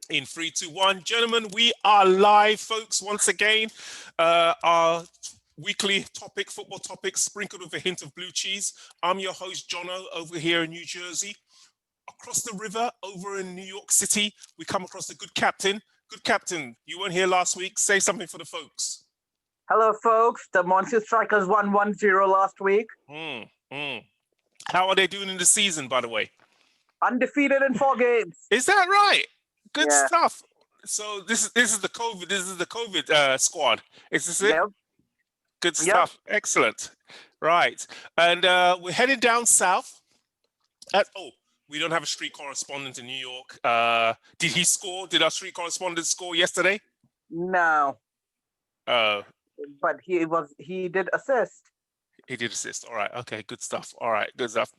In 3, 2, 1, gentlemen, we are live, folks. Once again, our weekly topic, football topic, sprinkled with a hint of blue cheese. I'm your host, Jono, over here in New Jersey. Across the river, over in New York City, we come across the good captain. Good captain, you weren't here last week. Say something for the folks. Hello, folks. The Monster Strikers won 1-0 last week. Mm, mm. How are they doing in the season, by the way? Undefeated in 4 games. Is that right? Good Yeah. stuff. So this is the COVID squad. Is this it? Yep. Good Yep. stuff. Excellent. Right. And we're heading down south. We don't have a street correspondent in New York. Did he score? Did our street correspondent score yesterday? No. Uh, But he did assist. he did assist. All right. Okay. Good stuff. All right. Good stuff.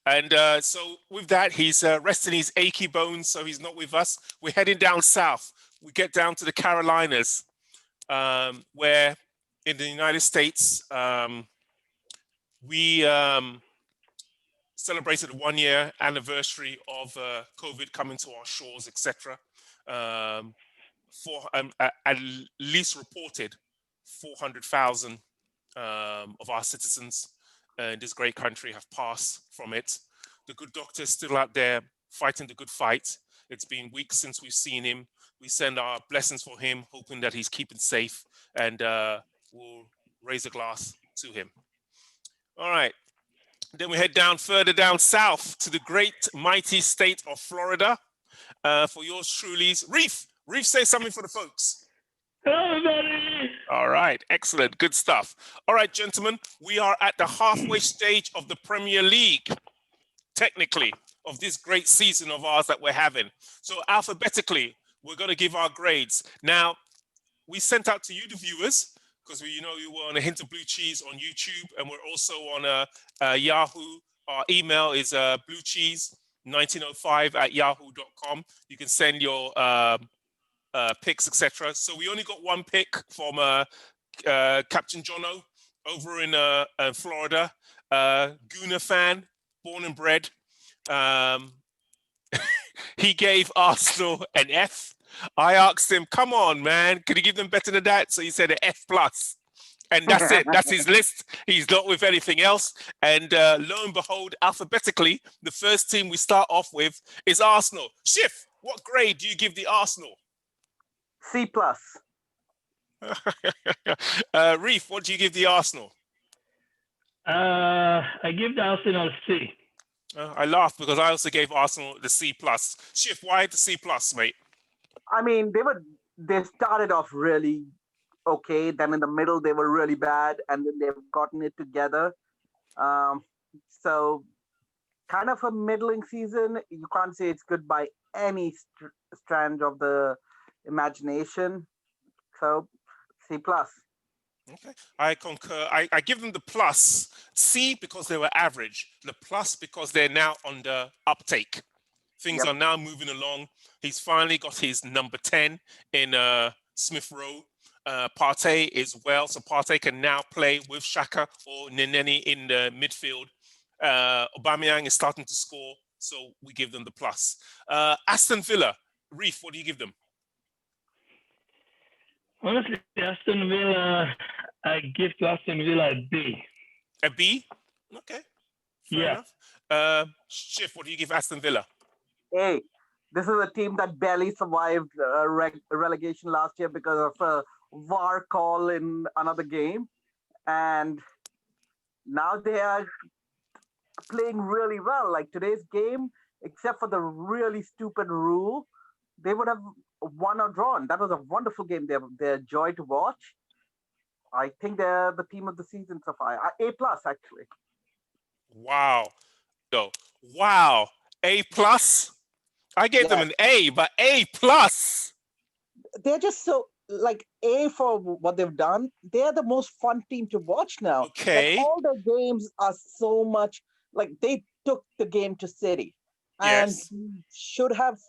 And so with that, he's resting his achy bones, so he's not with us. We're heading down south. We get down to the Carolinas, where in the United States, we celebrated the 1-year anniversary of COVID coming to our shores, etc. At least reported 400,000 of our citizens in this great country have passed from it. The good doctor is still out there fighting the good fight. It's been weeks since we've seen him. We send our blessings for him, hoping that he's keeping safe, and we'll raise a glass to him. All right. Then we head further down south to the great mighty state of Florida. For yours truly, Reef. Reef, say something for the folks. Hello, everybody. All right, excellent, good stuff. All right, gentlemen, we are at the halfway stage of the Premier League, technically, of this great season of ours that we're having. So alphabetically, we're going to give our grades. Now, we sent out to you, the viewers, because you were on A Hint of Blue Cheese on YouTube, and we're also on Yahoo. Our email is bluecheese1905@yahoo.com. You can send your picks, etc. So we only got one pick from Captain Jono over in Florida. Gooner fan, born and bred. He gave Arsenal an F. I asked him, come on, man, could you give them better than that? So he said an F+. And that's it. That's his list. He's not with anything else. And lo and behold, alphabetically, the first team we start off with is Arsenal. Schiff, what grade do you give the Arsenal? C+. Reef, what do you give the Arsenal? I give the Arsenal C. I laugh because I also gave Arsenal the C+. Schiff, why the C+, mate? I mean, they started off really okay. Then in the middle, they were really bad, and then they've gotten it together. So kind of a middling season. You can't say it's good by any strand of the imagination. So C+. Okay, I concur. I give them the plus C because they were average, the plus because they're now on the uptake. Things are now moving along. He's finally got his number 10 in Smith Rowe. Partey is well, so Partey can now play with Xhaka or Neneni in the midfield. Aubameyang is starting to score, so we give them the plus. Aston Villa, Reef, what do you give them? Honestly, Aston Villa, I give to Aston Villa a B. A B? Okay. Fair enough. Schiff, what do you give Aston Villa? Hey, this is a team that barely survived relegation last year because of a VAR call in another game. And now they are playing really well. Like today's game, except for the really stupid rule, they would have won or drawn. That was a wonderful game. They're a joy to watch. I think they're the team of the season so far. A+, actually. Wow. Wow. A+? I gave them an A, but A+. They're just so, like, A for what they've done. They're the most fun team to watch now. Okay. Like, all their games are so much, like, they took the game to City. Yes. And should have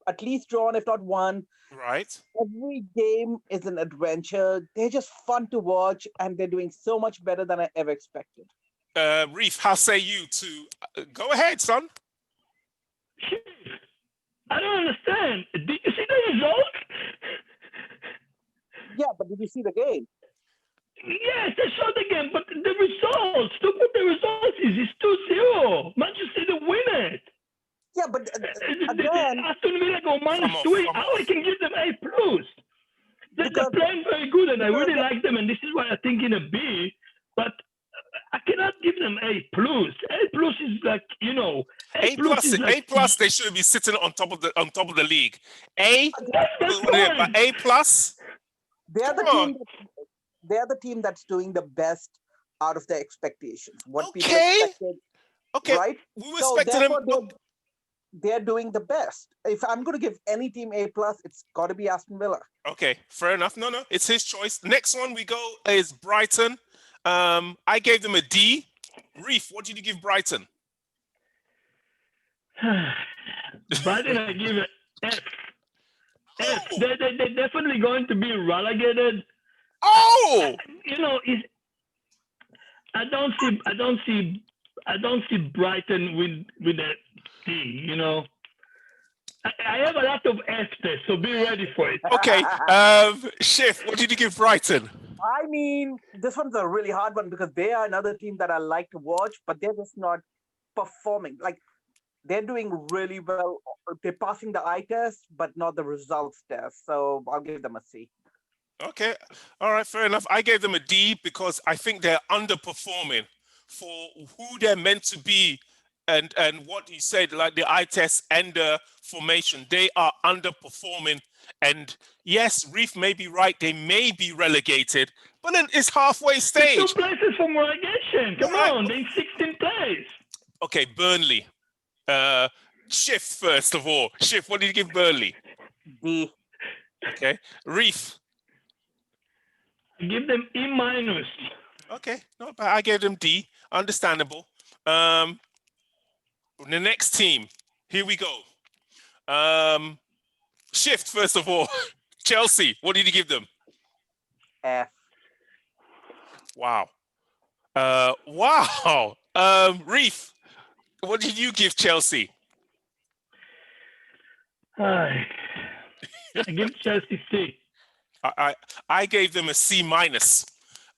at least drawn, if not won. Right. Every game is an adventure. They're just fun to watch, and they're doing so much better than I ever expected. Reef, how say you to go ahead, son? I don't understand. Do you see that Did you see the game? Yes, I saw the game, but the results, look what the results is. It's 2-0. Manchester City win it. Yeah, but again, Aston Villa go Come off, -3. come How I off. can give them A+. They're Because- playing very good, and I because- really like them, and this is why I'm thinking a B, but I cannot give them A+. A+ is like, you know, A plus, is like, A plus, they should be sitting on top of the league. A, that's but fine. A plus. they are the Come on. team. They are the team that's doing the best out of their expectations. What people Okay. expected, Okay, right? we were So expecting them. therefore, they're doing the best. If I'm going to give any team A+, it's got to be Aston Villa. Okay, fair enough. No, it's his choice. Next one we go is Brighton. I gave them a D. Reef, what did you give Brighton? Brighton, I give it F. F. Oh! They're definitely going to be relegated. Oh! You know, I don't see Brighton with a D. You know, I have a lot of F there, so be ready for it. Okay, Schiff, what did you give Brighton? I mean, this one's a really hard one because they are another team that I like to watch, but they're just not performing. Like, they're doing really well. They're passing the eye test, but not the results test. So I'll give them a C. Okay, all right, fair enough. I gave them a D because I think they're underperforming for who they're meant to be and what he said, like the eye test and the formation. They are underperforming. And yes, Reef may be right. They may be relegated, but then it's halfway stage. 2 places from relegation. Come Right. on, they're in 16th place. Okay, Burnley. Schiff, first of all. Schiff, what did you give Burnley? D. Okay. Reef. Give them E-. Okay, not bad. I gave them D. Understandable. The next team. Here we go. Shift, first of all. Chelsea, what did you give them? F. Wow. Wow. Reef, what did you give Chelsea? I give Chelsea C. I gave them a C minus.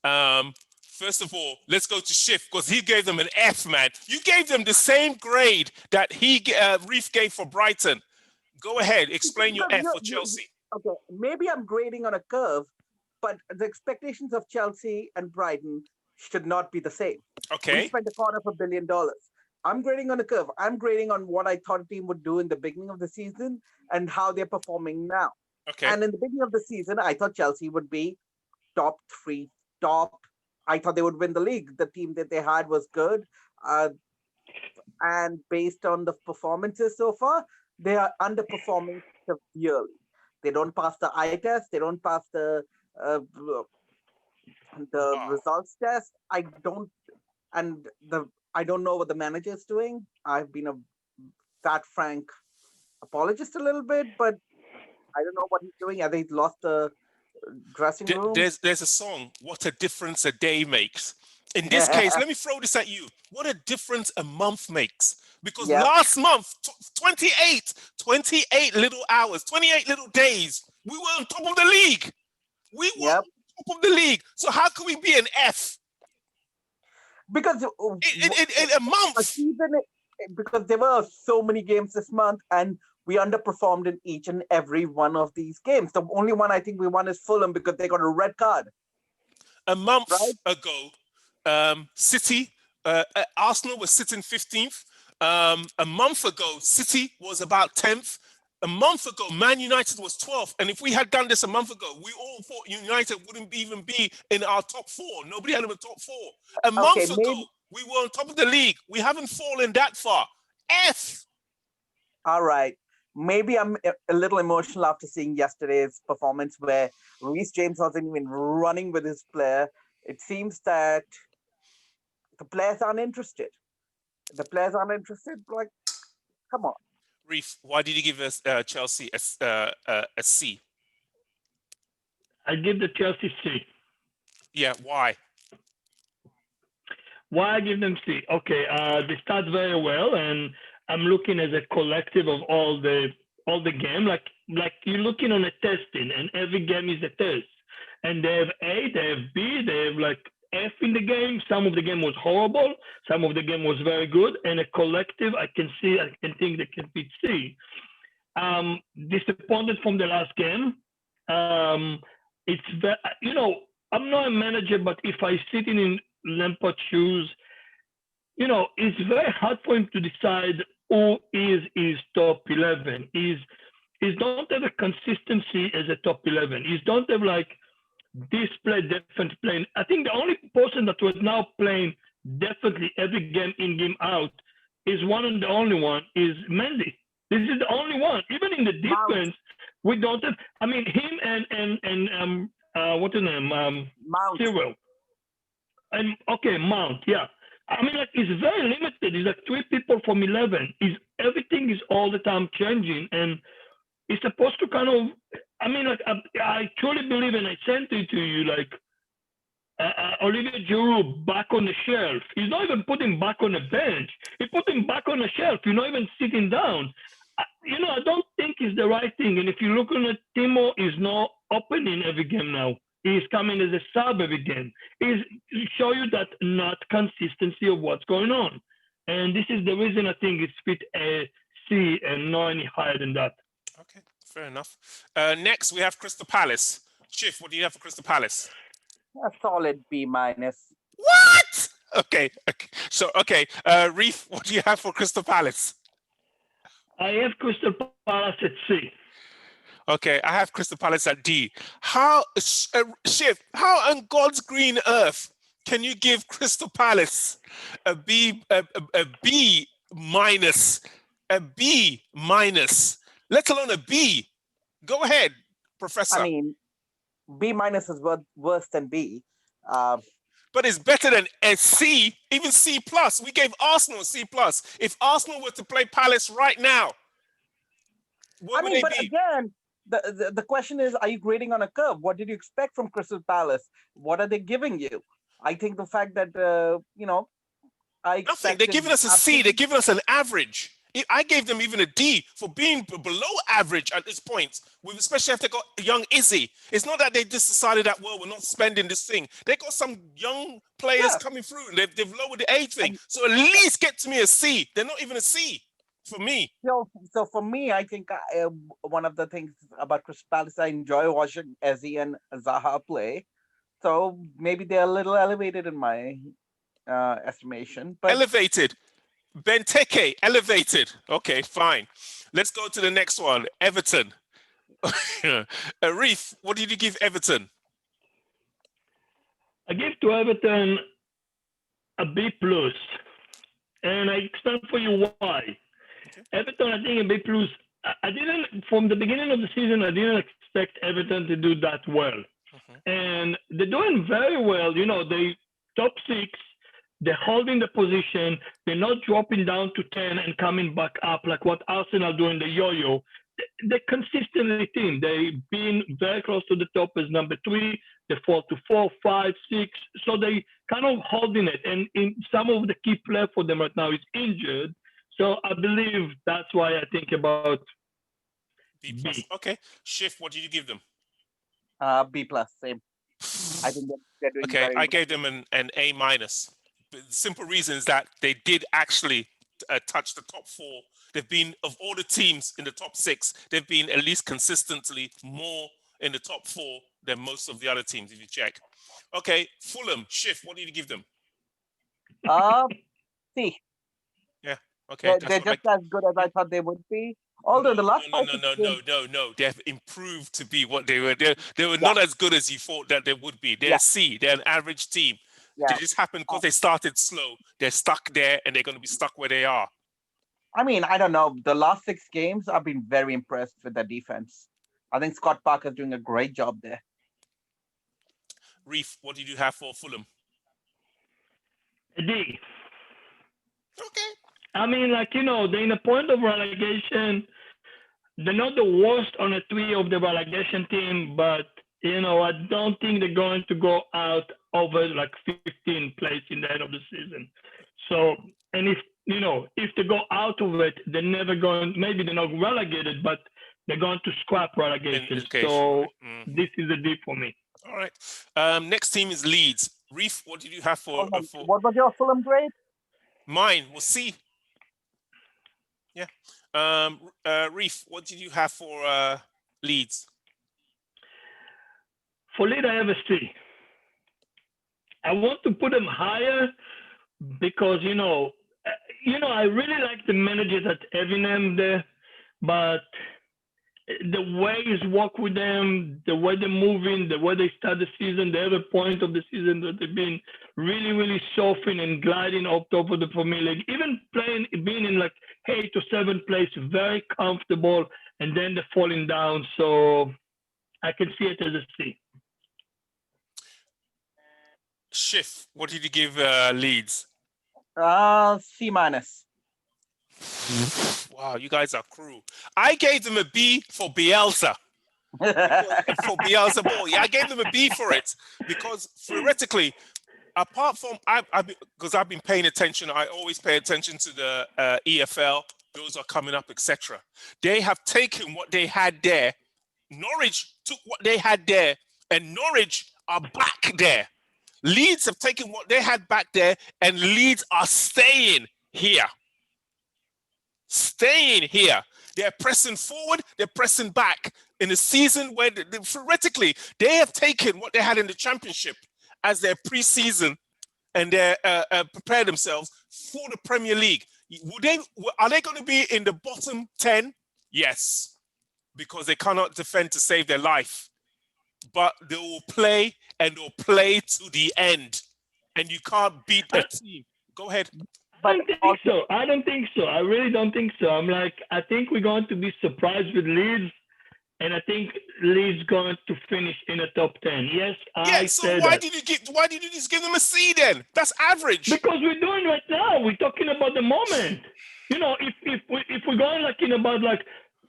First of all, let's go to Shift because he gave them an F, man. You gave them the same grade that Reef gave for Brighton. Go ahead, explain your F for Chelsea. Okay, maybe I'm grading on a curve, but the expectations of Chelsea and Brighton should not be the same. We Okay. spent $250 million. I'm grading on a curve. I'm grading on what I thought a team would do in the beginning of the season and how they're performing now. Okay. And in the beginning of the season, I thought Chelsea would be top 3, top. I thought they would win the league. The team that they had was good. And based on the performances so far, they are underperforming severely. They don't pass the eye test. They don't pass the Wow. results test. I don't know what the manager is doing. I've been a Fat Frank apologist a little bit, but I don't know what he's doing. I think he's lost the dressing room. There's a song, What a Difference a Day Makes. In this case, let me throw this at you. What a difference a month makes. Because Yeah. last month, 28 little hours, 28 little days, we were on top of the league. We were Yep. on top of the league. So how can we be an F Because in a a month? season, because there were so many games this month and we underperformed in each and every one of these games. The only one I think we won is Fulham because they got a red card. A month Right. ago, City, Arsenal was sitting 15th. A month ago, City was about 10th. A month ago, Man United was 12th. And if we had done this a month ago, we all thought United wouldn't even be in our top 4. Nobody had them in top 4. A month ago, we were on top of the league. We haven't fallen that far. F. All right. Maybe I'm a little emotional after seeing yesterday's performance where Reece James wasn't even running with his player. It seems that the players aren't interested. The players aren't interested. Like, come on. Reef, why did you give us Chelsea a C? I give the Chelsea C. Yeah, why? Why I give them C? Okay, they start very well, and I'm looking as a collective of all the game, like you're looking on a testing, and every game is a test. and they have A, they have B, they have like F in the game. Some of the game was horrible, some of the game was very good, and a collective, I can think they can beat C. Disappointed from the last game. It's very, I'm not a manager, but if I sit in Lampard's shoes, it's very hard for him to decide who is his top 11. He's don't have a consistency as a top 11. He's don't have like this play, different play. I think the only person that was now playing definitely every game in, game out is one and the only one is Mendy. This is the only one. Even in the defense, we don't have. I mean, him and what's his name? Mount. Cyril. And okay, Mount. Yeah. I mean, like it's very limited. It's like 3 people from 11. Everything is all the time changing, and it's supposed to kind of. I mean, like I truly believe, and I sent it to you, like Olivier Giroud back on the shelf. He's not even putting back on the bench. He put him back on the shelf. You're not even sitting down. I don't think it's the right thing. And if you're looking at Timo, he's not opening every game now. He's coming as a sub every game. He's show you that not consistency of what's going on. And this is the reason I think it's fit a C and not any higher than that. Okay, fair enough. Next, we have Crystal Palace. Schiff, what do you have for Crystal Palace? A solid B-. What? Okay. So, Reef, what do you have for Crystal Palace? I have Crystal Palace at C. Okay, I have Crystal Palace at D. How, Schiff, how on God's green earth can you give Crystal Palace a B minus, let alone a B? Go ahead, Professor. I mean, B- is worse than B. But it's better than a C, even C+. We gave Arsenal a C+. If Arsenal were to play Palace right now, what would they be? Again, the question is, are you grading on a curve? What did you expect from Crystal Palace? What are they giving you? I think the fact that, Nothing. They're giving us a C. They're giving us an average. I gave them even a D for being below average at this point, especially if they got young Izzy. It's not that they just decided that, well, we're not spending this thing. They got some young players coming through, and they've lowered the age thing. So at least get to me a C. They're not even a C for me. So for me, I think one of the things about Crystal Palace, I enjoy watching Ezzy and Zaha play. So maybe they're a little elevated in my estimation. But elevated. Benteke, elevated. Okay, fine. Let's go to the next one. Everton. Reef, what did you give Everton? I give to Everton a B+. And I explain for you why. Okay. Everton, I think a B+. I didn't, from the beginning of the season, I didn't expect Everton to do that well. And they're doing very well. They top 6. They're holding the position. They're not dropping down to 10 and coming back up like what Arsenal doing the yo-yo. They're consistently team. They've been very close to the top as number 3. They fall to 4, 5, 6. So they kind of holding it. And in some of the key players for them right now is injured. So I believe that's why I think about B+. Okay. Schiff, what did you give them? B+, same. I think they're doing okay, I gave them an A-. The simple reason is that they did actually touch the top 4. They've been, of all the teams in the top 6, they've been at least consistently more in the top 4 than most of the other teams, if you check. Okay, Fulham, Schiff, what did you give them? C. Yeah, okay. They're just as good as I thought they would be. Although the last No. They've improved to be what they were. They were not as good as you thought that they would be. They're a C. They're an average team. They just happened because they started slow. They're stuck there, and they're going to be stuck where they are. I mean, I don't know. The last 6 games, I've been very impressed with the defense. I think Scott Parker's doing a great job there. Reef, what did you have for Fulham? A D. Okay. I mean, they're in a point of relegation. They're not the worst on a 3 of the relegation team, but I don't think they're going to go out over 15 place in the end of the season. So, and if they go out of it, they're never going, maybe they're not relegated, but they're going to scrap relegation. So this is a D for me. All right. Next team is Leeds. Reef, what did you have for What was your Fulham grade? mine? We'll see. Yeah. Reef, what did you have for Leeds? For Leeds, I have a C. I want to put them higher because I really like the managers at Everingham there, but the way he's worked with them, the way they're moving, the way they start the season, they have a point of the season that they've been really, really surfing and gliding up top of the Premier League, even being in like 8th or 7th place, very comfortable, and then they're falling down. So I can see it as a C. Schiff, what did you give Leeds? C minus. Wow, you guys are cruel. I gave them a B for Bielsa. For Bielsa ball. Yeah, I gave them a B for it because theoretically, apart from because I've been paying attention, I always pay attention to the EFL. Those are coming up, etc. They have taken what they had there. Norwich took what they had there, and Norwich are back there. Leeds have taken what they had back there, and Leeds are staying here. Staying here. They're pressing forward, they're pressing back in a season where theoretically they have taken what they had in the Championship as their pre-season and they prepare themselves for the Premier League. Are they going to be in the bottom 10? Yes, because they cannot defend to save their life. But they will play and they'll play to the end. And you can't beat a team. Go ahead. I don't think so. I don't think so. I really don't think so. I think we're going to be surprised with Leeds, and I think Leeds going to finish in the top 10. Yes, I so why did you just give them a C then? That's average. Because we're doing right now. We're talking about the moment. If we're going in about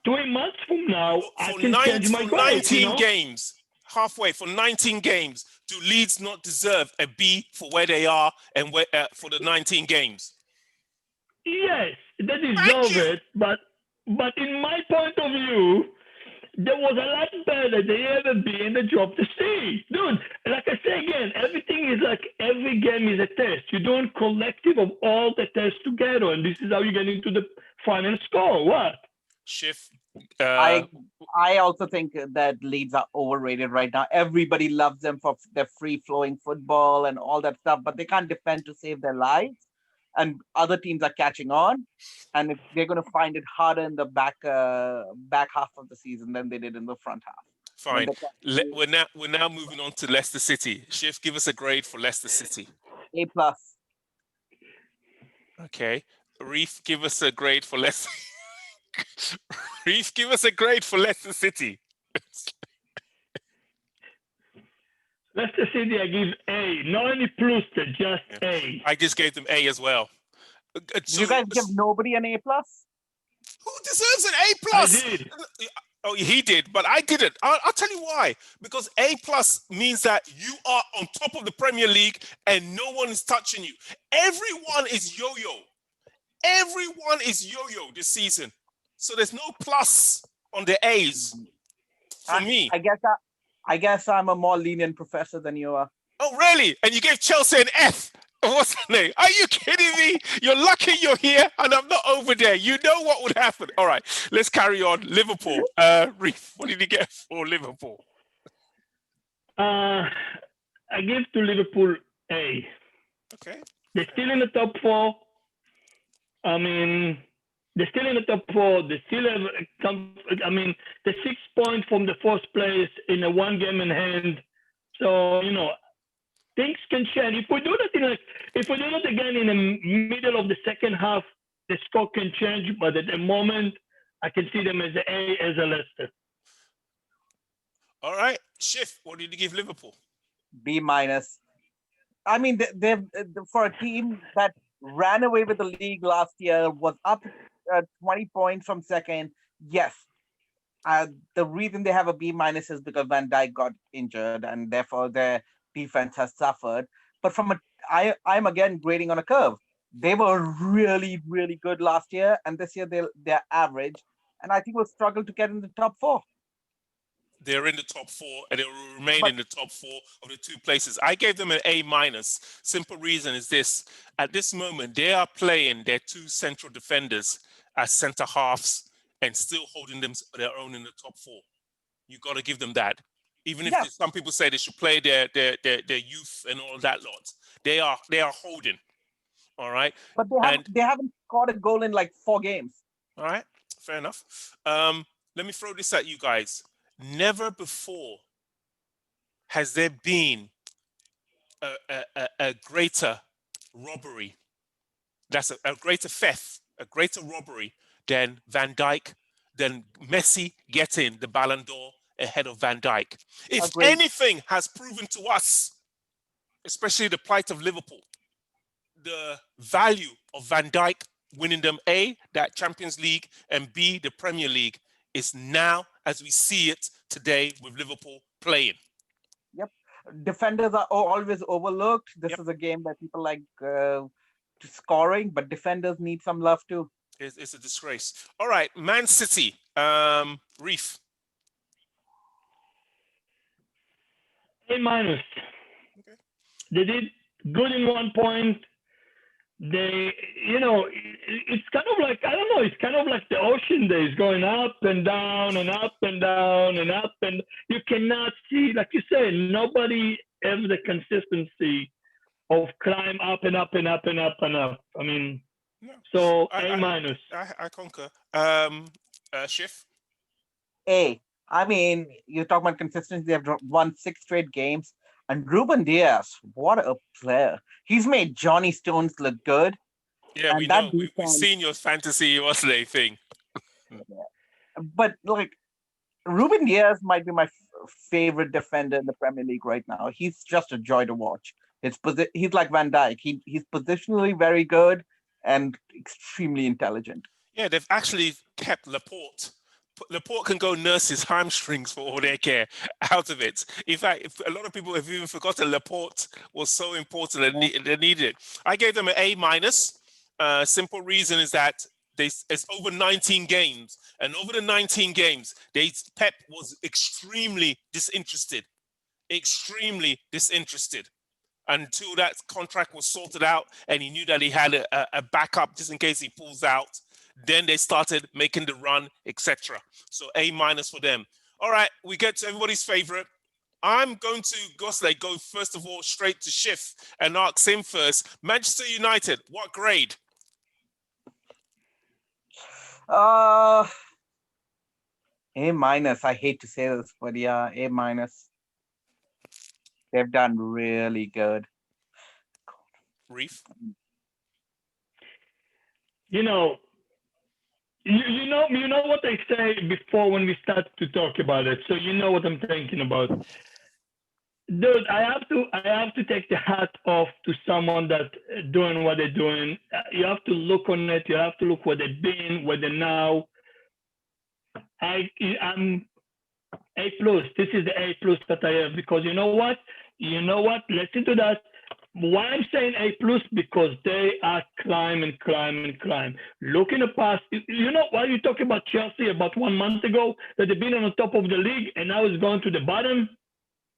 3 months from now, I can change my grade. 19 games. Halfway for 19 games, do Leeds not deserve a B for where they are and for the 19 games? Yes, they deserve it, but in my point of view, there was a lot better they ever be in the job to see. Dude, like I say again, everything is every game is a test. You're doing collective of all the tests together, and this is how you get into the final score. What? Schiff. I also think that Leeds are overrated right now. Everybody loves them for their free-flowing football and all that stuff, but they can't defend to save their lives. And other teams are catching on, and if they're going to find it harder in the back half of the season than they did in the front half. Fine. We're now moving on to Leicester City. Schiff, give us a grade for Leicester City. A+. Okay. Reef, give us a grade for Leicester. Reef, give us a grade for Leicester City. Leicester City, I give A. Not any plus, just A. I just gave them A as well. You guys give nobody an A+? Who deserves an A+? I did. Oh, he did, but I didn't. I'll tell you why. Because A+ means that you are on top of the Premier League and no one is touching you. Everyone is yo-yo. Everyone is yo-yo this season. So there's no plus on the A's for me. I guess I'm a more lenient professor than you are. Oh, really? And you gave Chelsea an F? What's the name? Are you kidding me? You're lucky you're here and I'm not over there. You know what would happen. All right, let's carry on. Liverpool. Reef, what did you get for Liverpool? I give to Liverpool A. Okay. They're still in the top 4. They're still in the top 4. They still have, they're 6 points from the first place in a 1 game in hand. So, things can change. If we do that again in the middle of the second half, the score can change. But at the moment, I can see them as an A, as a Leicester. All right. Schiff, what did you give Liverpool? B-. They've for a team that ran away with the league last year, was up 20 points from second. Yes. The reason they have a B- is because Van Dijk got injured and therefore their defense has suffered. But I'm again grading on a curve. They were really, really good last year, and this year they're average. And I think we'll struggle to get in the top 4. They're in the top 4, and they will remain But in the top 4 of the 2 places. I gave them an A minus. Simple reason is this: at this moment, they are playing their 2 central defenders as center halves and still holding them their own in the top 4. You got to give them that. Even if yeah, some people say they should play their youth and all that lot, they are holding. All right, but and they haven't scored a goal in like 4 games. all right, fair enough. Let me throw this at you guys. Never before has there been a greater robbery. That's a greater theft, a greater robbery than Van Dijk, than Messi getting the Ballon d'Or ahead of Van Dijk. If Agreed. anything has proven to us, especially the plight of Liverpool, the value of Van Dijk winning them A, that Champions League, and B, the Premier League, is now as we see it today with Liverpool playing. Yep. Defenders are always overlooked. This Yep. is a game that people like scoring, but defenders need some love too. It's a disgrace. All right, Man City, Reef. A minus. Okay. They did good in one point. They, it's kind of like, I don't know, it's kind of like the ocean days going up and down and up and down and up. And you cannot see, like you say, nobody has the consistency of climb up and up and up and up and up. I mean, No, so I- A minus. I concur. Schiff. A. I mean, you talk about consistency. They've won 6 straight games. And Ruben Diaz, what a player. He's made Johnny Stones look good. Yeah, And we that know. We've defense- seen your fantasy what's the thing. But like, Ruben Diaz might be my favorite defender in the Premier League right now. He's just a joy to watch. He's like Van Dijk. He's positionally very good and extremely intelligent. Yeah, they've actually kept Laporte. Laporte can go nurse his hamstrings for all they care out of it. In fact, a lot of people have even forgotten Laporte was so important and they needed it. I gave them an A minus. Simple reason is that it's over 19 games, and over the 19 games, Pep was extremely disinterested until that contract was sorted out and he knew that he had a backup just in case he pulls out. Then they started making the run, etc. So A minus for them. All right, we get to everybody's favorite. I'm going to go first of all straight to Schiff and ask him first. Manchester United, what grade? A minus. I hate to say this, but yeah, A minus. They've done really good. Reef? You know what I say before when we start to talk about it. So you know what I'm thinking about. Dude, I have to take the hat off to someone that doing what they're doing. You have to look on it. You have to look where they've been, where they're now. I'm A plus. This is the A plus that I have because you know what? Listen to that. Why I'm saying A plus because they are climb. Look in the past. You know why you talking about Chelsea about 1 month ago that they've been on the top of the league and now it's going to the bottom.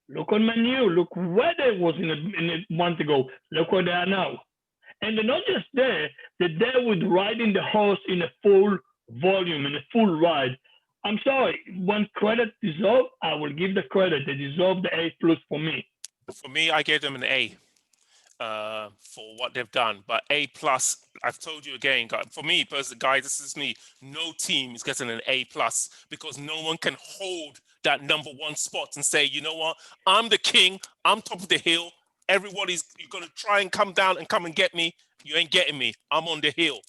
Look on Man U. Look where they was in a month ago. Look where they are now. And they're not just there. They're there with riding the horse in a full volume, in a full ride. I'm sorry. When credit deserved, I will give the credit. They deserve the A plus for me. For me, I gave them an A for what they've done. But A plus, I've told you again, for me personally, guys, this is me. No team is getting an A plus because no one can hold that #1 spot and say, you know what, I'm the king, I'm top of the hill. Everybody's going to try and come down and come and get me. You ain't getting me. I'm on the hill.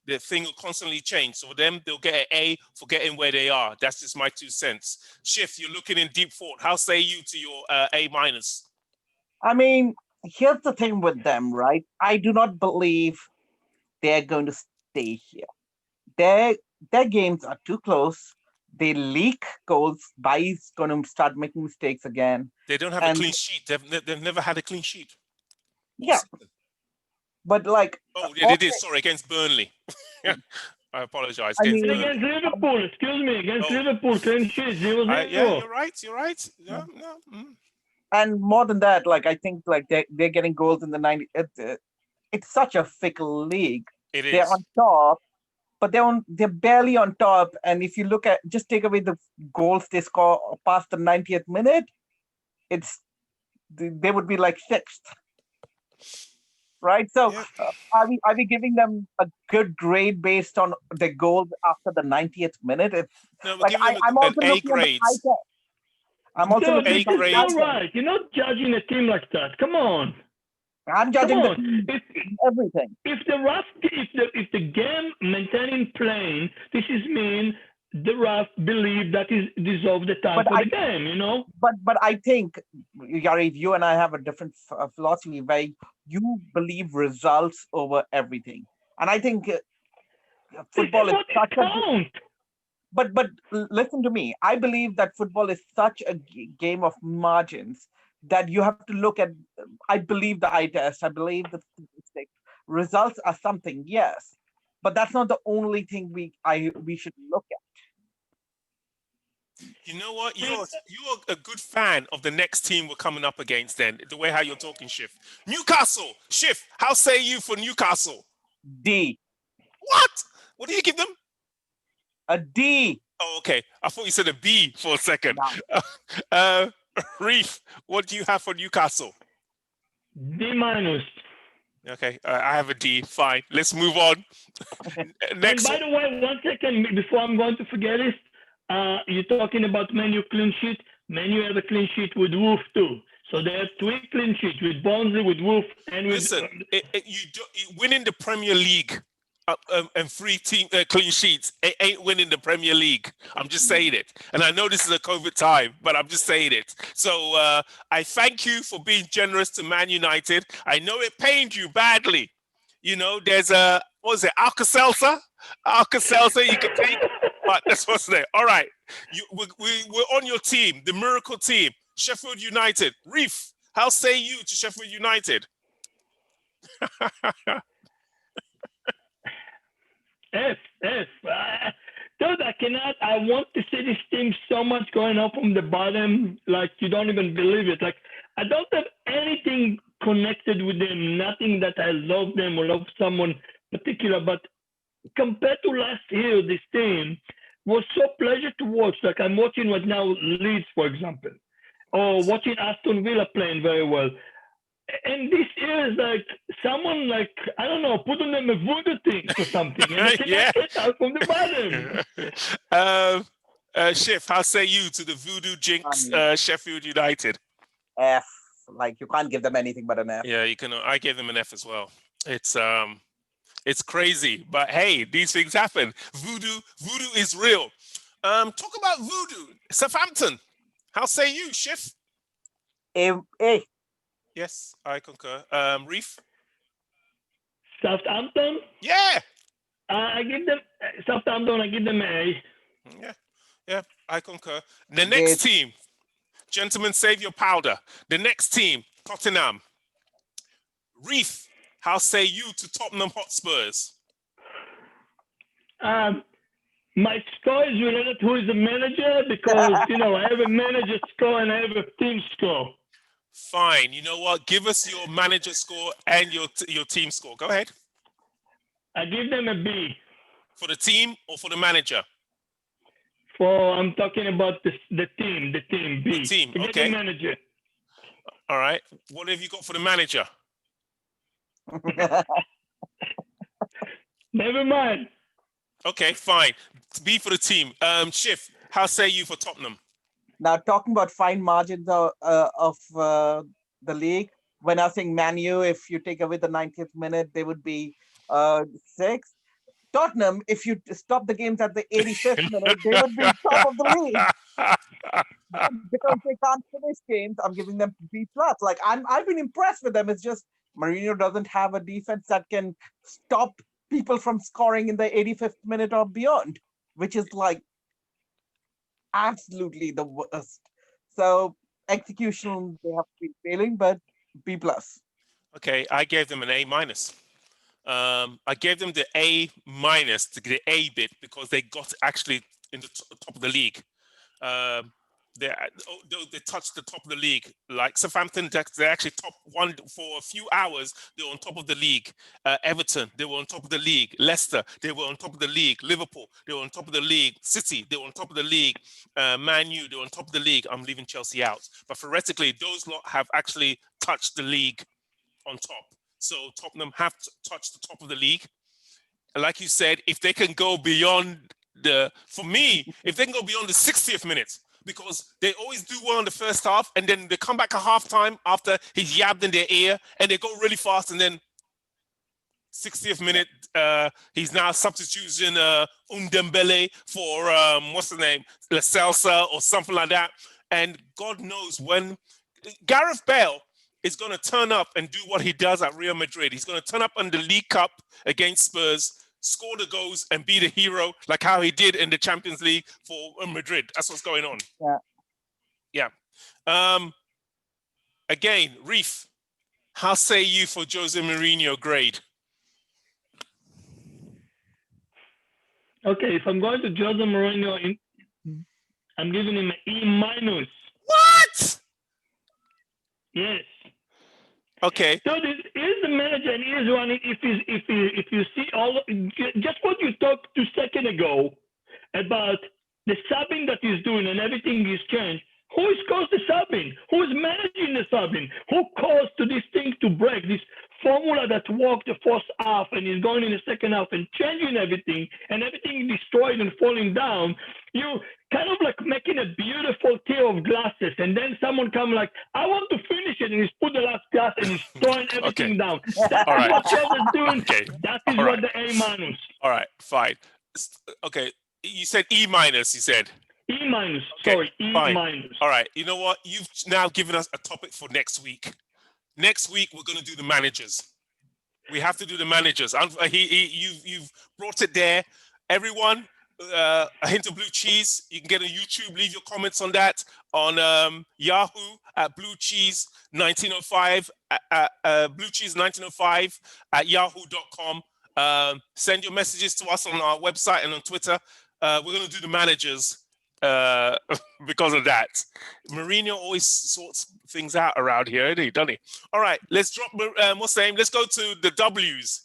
The thing will constantly change. So for them, they'll get an A for getting where they are. That's just my 2 cents. Schiff, you're looking in deep thought. How say you to your A minus? I mean, here's the thing with them, right? I do not believe they're going to stay here. Their games are too close. They leak goals. Bai's going to start making mistakes again. They don't have a clean sheet. They've never had a clean sheet. Yeah. But like, Oh, yeah, they did. Sorry, against Burnley. I apologize. I Against mean- And Burnley. against Liverpool, excuse me, against Oh. Liverpool, clean sheet, 0-0. Yeah, you're right. You're right. Yeah, no. And more than that, like I think like they're getting goals in the 90. It's such a fickle league. It They're is. on top, but they're barely on top. And if you look at just take away the goals they score past the 90th minute, they would be like sixth, right? So Yep. are we giving them a good grade based on the goals after the 90th minute? It's No, we're like giving them I'm an also A looking at the grade. eye test. I'm also No, looking this at the is grade. eye not test. right. You're not judging a team like that. Come on. I'm Come judging the on. team, If everything. if the game maintaining playing, this is mean the ref believe that is deserve the time But for I- the game, you know? But I think, Yari, you and I have a different philosophy where you believe results over everything, and I think football This is is what such it a. counts. But listen to me. I believe that football is such a game of margins that you have to look at. I believe the eye test. I believe the statistics. Results are something, yes, but that's not the only thing we should look at. You know what? You're a good fan of the next team we're coming up against. Then the way how you're talking, Schiff. Newcastle, Schiff. How say you for Newcastle? D, What? What do you give them? a D. Oh, okay. I thought you said a B for a second. No. Reef, what do you have for Newcastle? D minus. Okay, I have a D. Fine. Let's move on. Next. And by the way, 1 second before I'm going to forget it, you're talking about Menu clean sheet. Menu have a clean sheet with Wolf too. So they have 3 clean sheets with Barnsley, with Wolf, and with. Listen, you winning the Premier League and 3 clean sheets ain't winning the Premier League. I'm just saying it. And I know this is a COVID time, but I'm just saying it. So I thank you for being generous to Man United. I know it pained you badly. You know, there's what was it, Alka-Seltzer? Alka-Seltzer you can take, but that's what's there. All right, we're on your team, the miracle team, Sheffield United. Reef, how say you to Sheffield United? F. Dude, I want to see this team so much going up from the bottom, like you don't even believe it. Like, I don't have anything connected with them, nothing that I love them or love someone particular, but compared to last year, this team was so pleasure to watch. Like I'm watching right now Leeds, for example, or watching Aston Villa playing very well. And this is like someone like, I don't know, put on them a voodoo thing or something, and they cannot get out from the bottom. Schiff, how say you to the voodoo jinx Sheffield United? F. Like you can't give them anything but an F. Yeah, you can. I gave them an F as well. It's crazy, but hey, these things happen. Voodoo is real. Talk about voodoo. Southampton, how say you, Schiff? A. Yes, I concur. Reef? Southampton, Yeah. I give them Southampton. I give them A. Yeah, I concur. The next team, gentlemen, save your powder. The next team, Tottenham. Reef, how say you to Tottenham Hotspurs? My score is related to who is the manager because I have a manager score and I have a team score. Fine. You know what? Give us your manager score and your team score. Go ahead. I give them a B. For the team or for the manager? I'm talking about the team B. The team, Forget okay. the manager. All right. What have you got for the manager? Never mind. Okay, fine. B for the team. Schiff, how say you for Tottenham? Now, talking about fine margins of the league, when I was saying Man U, if you take away the 90th minute, they would be 6. Tottenham, if you stop the games at the 85th minute, they would be top of the league. Because they can't finish games, I'm giving them B+. Like I've been impressed with them. It's just Mourinho doesn't have a defense that can stop people from scoring in the 85th minute or beyond, which is like absolutely the worst. So execution, they have been failing, but B+. Okay, I gave them an A-. I gave them the A minus, the A bit, because they got actually in the top of the league. They touched the top of the league. Like Southampton, they're actually top one for a few hours. They were on top of the league. Everton, they were on top of the league. Leicester, they were on top of the league. Liverpool, they were on top of the league. City, they were on top of the league. Man U, they were on top of the league. I'm leaving Chelsea out. But theoretically, those lot have actually touched the league on top. So Tottenham have touched the top of the league. And like you said, if they can go beyond for me, if they can go beyond the 60th minute, because they always do well in the first half, and then they come back at halftime after he's yabbed in their ear, and they go really fast, and then 60th minute, he's now substituting Undembele for what's the name, La Celsa or something like that. And God knows when Gareth Bale is going to turn up and do what he does at Real Madrid. He's going to turn up on the League Cup against Spurs, score the goals, and be the hero like how he did in the Champions League for Madrid. That's what's going on. Yeah. Again, Reef, how say you for Jose Mourinho grade? Okay, if I'm going to Jose Mourinho, I'm giving him an E minus. What? Yes. Okay. So here's the manager, and here's one. If you see all just what you talked 2 seconds ago about the subbing that he's doing and everything is changed. Who is caused the subbing? Who is managing the subbing? Who caused this thing to break? This formula that worked the first half and is going in the second half and changing everything, and everything destroyed and falling down. You kind of like making a beautiful tier of glasses, and then someone come like, I want to finish it, and he's put the last glass and he's throwing everything down. That's what Chelsea's doing. Okay. That is what the A minus. All right, fine. Okay, you said E minus, you said. E minus, Okay, sorry, E fine. minus. All right, you know what? You've now given us a topic for next week. Next week, we're going to do the managers. We have to do the managers. You've brought it there. Everyone, a hint of blue cheese. You can get on YouTube. Leave your comments on that on Yahoo at Blue Cheese 1905 Blue Cheese 1905 at yahoo.com. Send your messages to us on our website and on Twitter. We're going to do the managers because of that. Mourinho always sorts things out around here, doesn't he? All right, let's drop what's the name? Let's go to the W's.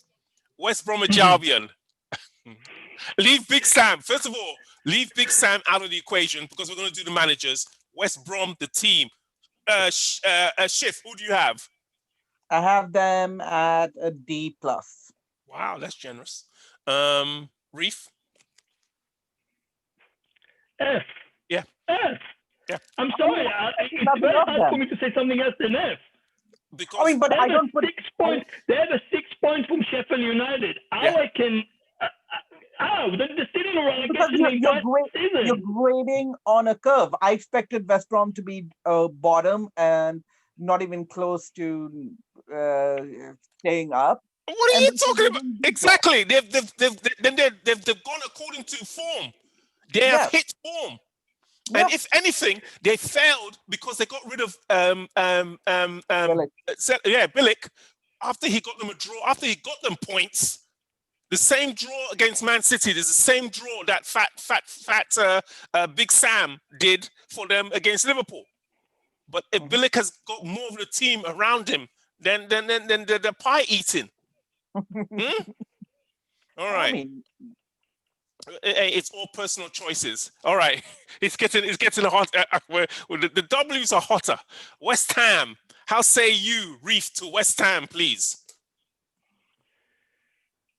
West Bromwich Albion. Leave Big Sam. First of all, leave Big Sam out of the equation because we're going to do the managers. West Brom, the team. Schiff, who do you have? I have them at a D plus. Wow, that's generous. Reef? F. Yeah. F. Yeah. I'm sorry. It's very hard for me to say something else than F. Because I mean, but I don't put 6 points. They have a 6 point from Sheffield United. How I can? How? They're sitting around because you're grading on a curve. I expected West Brom to be bottom and not even close to staying up. What are you talking about? Exactly. They've gone according to form. They have hit form. And if anything, they failed because they got rid of Bilic after he got them a draw, after he got them points. The same draw against Man City. There's the same draw that fat Big Sam did for them against Liverpool. But if Bilic has got more of the team around him than the pie eating. All right. I mean, it's all personal choices. All right, it's getting hot. The W's are hotter. West Ham. How say you, Reef, to West Ham, please?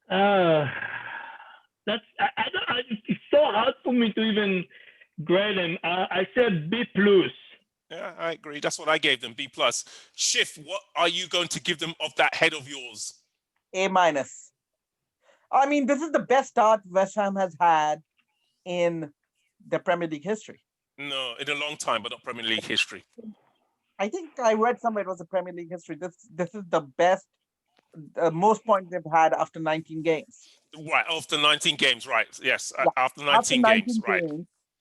It's so hard for me to even grade them. I said B plus. Yeah, I agree. That's what I gave them, B plus. Schiff, what are you going to give them of that head of yours? A minus. I mean, this is the best start West Ham has had in the Premier League history. No, in a long time, but not Premier League history. I think I read somewhere it was a Premier League history. This is the best, most points they've had after 19 games. Right, after 19 games, right. Yes, yeah. After 19 games, right.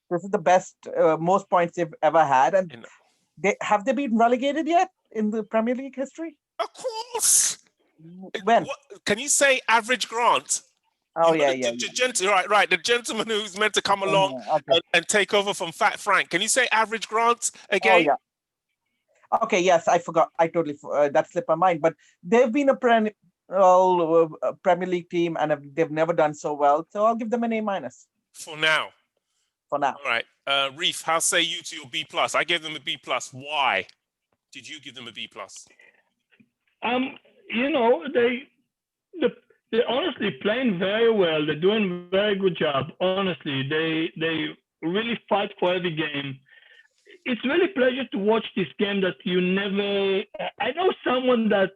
This is the best, most points they've ever had. And have they been relegated yet in the Premier League history? Of course. When? Can you say average Grant? Oh, You know, yeah. right. The gentleman who's meant to come along Okay. and take over from Fat Frank. Can you say average Grant Oh, again? yeah. Okay, yes, I forgot. I totally that slipped my mind. But they've been a Premier League team, and they've never done so well. So I'll give them an A- For now. for now. All right. Reef, how say you to your B+? I gave them a B+. Why did you give them a B+? You know, they're honestly playing very well. They're doing a very good job. Honestly, they really fight for every game. It's really a pleasure to watch this game that you never. I know someone that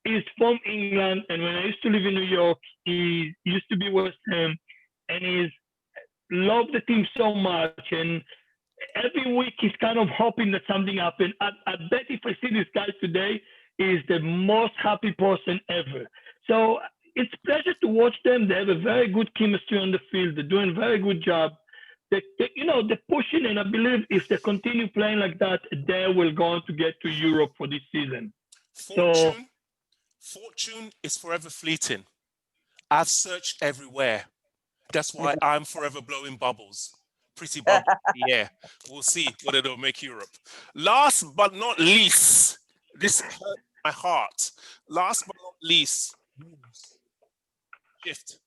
is from England, and when I used to live in New York, he used to be West Ham, and he's loved the team so much. And every week he's kind of hoping that something happens. I bet if I see this guy today, he's the most happy person ever. So it's a pleasure to watch them. They have a very good chemistry on the field. They're doing a very good job. They're pushing, and I believe if they continue playing like that, they will go on to get to Europe for this season. Fortune is forever fleeting. I've searched everywhere. That's why I'm forever blowing bubbles. Pretty bubbles. Yeah, we'll see whether they'll make Europe. Last but not least, this hurt my heart. Last but not least, Shift.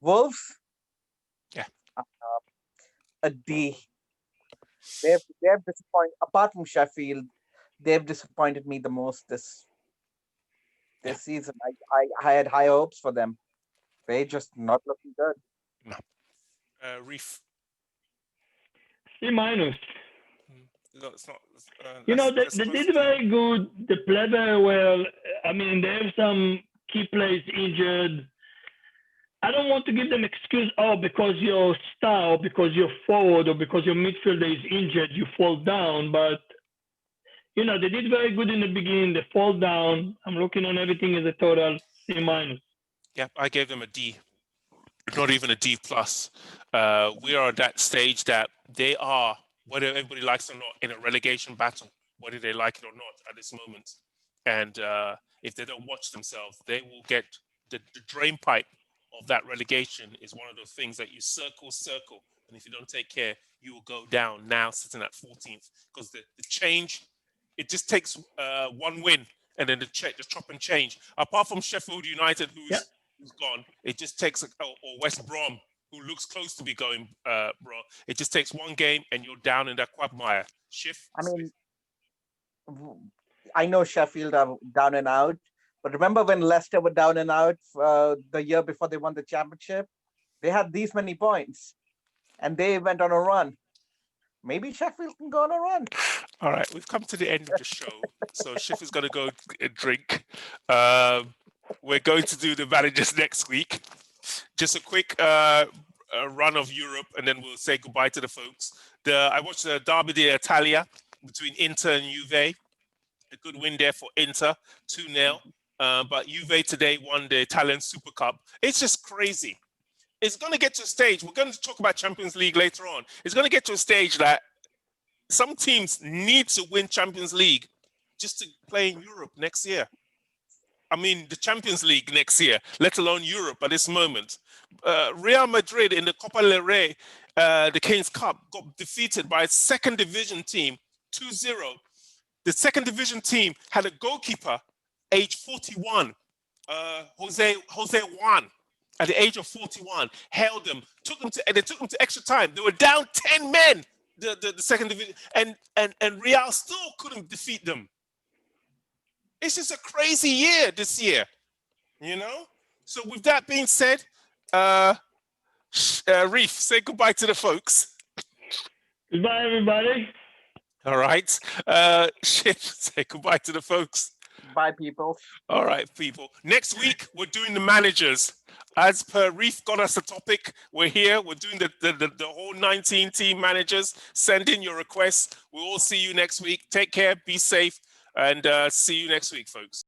Wolves. Yeah. A D. They've disappointed. Apart from Sheffield, they've disappointed me the most this season. I had high hopes for them. They're just not looking good. No. Reef. C-. No, it's not. They did very good. They play very well. I mean, they have some key players injured. I don't want to give them excuse, because your star, or because your forward, or because your midfielder is injured, you fall down. But, they did very good in the beginning. They fall down. I'm looking on everything as a total C-. Yeah, I gave them a D. Not even a D+. We are at that stage that they are, whether everybody likes it or not, in a relegation battle, whether they like it or not at this moment. And if they don't watch themselves, they will get the drain pipe of that relegation is one of those things that you circle. And if you don't take care, you will go down now sitting at 14th. Because the change, it just takes one win and then the chop and change. Apart from Sheffield United, who's gone, it just takes, or West Brom, who looks close to be going, bro. It just takes one game and you're down in that quagmire. I mean, I know Sheffield are down and out, but remember when Leicester were down and out the year before they won the championship? They had these many points and they went on a run. Maybe Sheffield can go on a run. All right, we've come to the end of the show. So Sheffield's going to go drink. We're going to do the managers next week. Just a quick run of Europe, and then we'll say goodbye to the folks. I watched the Derby d'Italia between Inter and Juve. A good win there for Inter, 2-0. But Juve today won the Italian Super Cup. It's just crazy. It's going to get to a stage. We're going to talk about Champions League later on. It's going to get to a stage that some teams need to win Champions League just to play in Europe next year. I mean, the Champions League next year, let alone Europe at this moment. Real Madrid in the Copa del Rey, the Kings Cup, got defeated by a second division team, 2-0. The second division team had a goalkeeper, age 41, Jose Juan, at the age of 41, held them, they took them to extra time. They were down 10 men, the second division, and Real still couldn't defeat them. It's just a crazy year this year, So with that being said, Reef, say goodbye to the folks. Goodbye, everybody. All right. Shift, say goodbye to the folks. Bye, people. All right, people. Next week, we're doing the managers. As per Reef got us a topic, we're here. We're doing the whole 19 team managers. Send in your requests. We'll all see you next week. Take care. Be safe. And see you next week, folks.